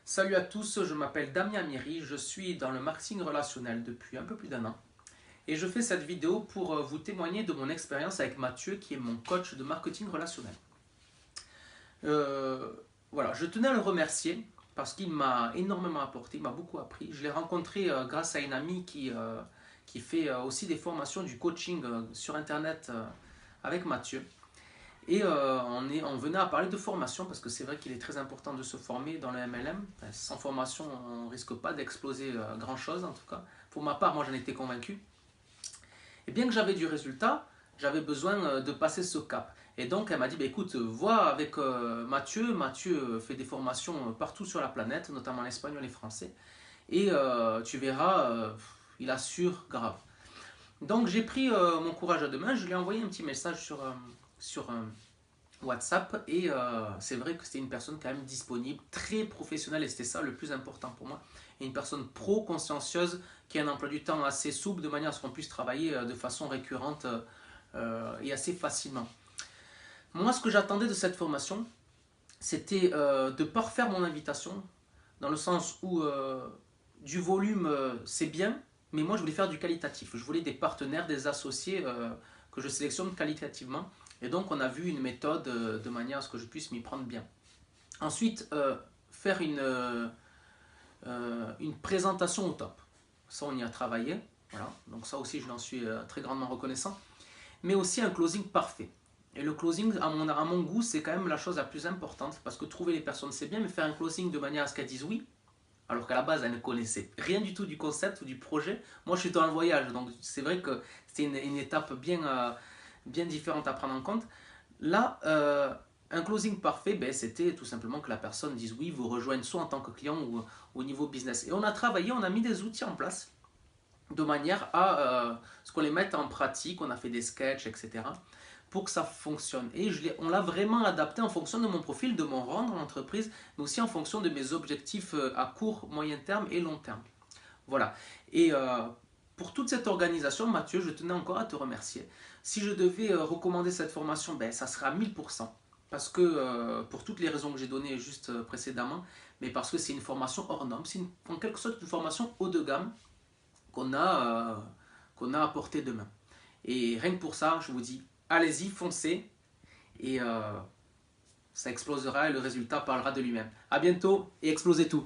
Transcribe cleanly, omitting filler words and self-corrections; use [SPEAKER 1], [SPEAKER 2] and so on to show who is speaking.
[SPEAKER 1] Salut à tous, je m'appelle Damien Amiri, je suis dans le marketing relationnel depuis un peu plus d'1 an et je fais cette vidéo pour vous témoigner de mon expérience avec Mathieu qui est mon coach de marketing relationnel. Euh, voilà, je tenais à le remercier parce qu'il m'a énormément apporté, il m'a beaucoup appris. Je l'ai rencontré grâce à une amie qui fait aussi des formations du coaching sur internet avec Mathieu. Et on venait à parler de formation parce que c'est vrai qu'il est très important de se former dans le MLM. Enfin, sans formation, on ne risque pas d'exploser grand-chose en tout cas. Pour ma part, moi j'en étais convaincu. Et bien que j'avais du résultat, j'avais besoin de passer ce cap. Et donc elle m'a dit, bah, écoute, vois avec Mathieu. Mathieu fait des formations partout sur la planète, notamment en espagnol et français. Et tu verras, il assure grave. Donc j'ai pris mon courage à deux mains, je lui ai envoyé un petit message sur WhatsApp et c'est vrai que c'était une personne quand même disponible, très professionnelle et c'était ça le plus important pour moi. Et une personne pro-consciencieuse qui a un emploi du temps assez souple de manière à ce qu'on puisse travailler de façon récurrente et assez facilement. Moi, ce que j'attendais de cette formation, c'était de parfaire mon invitation dans le sens où du volume c'est bien, mais moi je voulais faire du qualitatif. Je voulais des partenaires, des associés que je sélectionne qualitativement. Et donc on a vu une méthode de manière à ce que je puisse m'y prendre bien. Ensuite, faire une présentation au top. Ça on y a travaillé. Voilà. Donc ça aussi je l'en suis très grandement reconnaissant. Mais aussi un closing parfait. Et le closing, à mon goût, c'est quand même la chose la plus importante parce que trouver les personnes c'est bien, mais faire un closing de manière à ce qu'elles disent oui, alors qu'à la base, elle ne connaissait rien du tout du concept ou du projet. Moi, je suis dans le voyage, donc c'est vrai que c'était une étape bien différente à prendre en compte. Là, un closing parfait, ben, c'était tout simplement que la personne dise oui, vous rejoigne soit en tant que client ou au niveau business. Et on a travaillé, on a mis des outils en place de manière à ce qu'on les mette en pratique, on a fait des sketchs, etc. pour que ça fonctionne. Et on l'a vraiment adapté en fonction de mon profil, de mon rang dans l'entreprise, mais aussi en fonction de mes objectifs à court, moyen terme et long terme. Voilà. Et pour toute cette organisation, Mathieu, je tenais encore à te remercier. Si je devais recommander cette formation, ben, ça sera 1000%. Parce que, pour toutes les raisons que j'ai données juste précédemment, mais parce que c'est une formation hors norme, c'est en quelque sorte une formation haut de gamme qu'on a à portée de main. Et rien que pour ça, je vous dis, allez-y, foncez, et ça explosera et le résultat parlera de lui-même. A bientôt et explosez tout!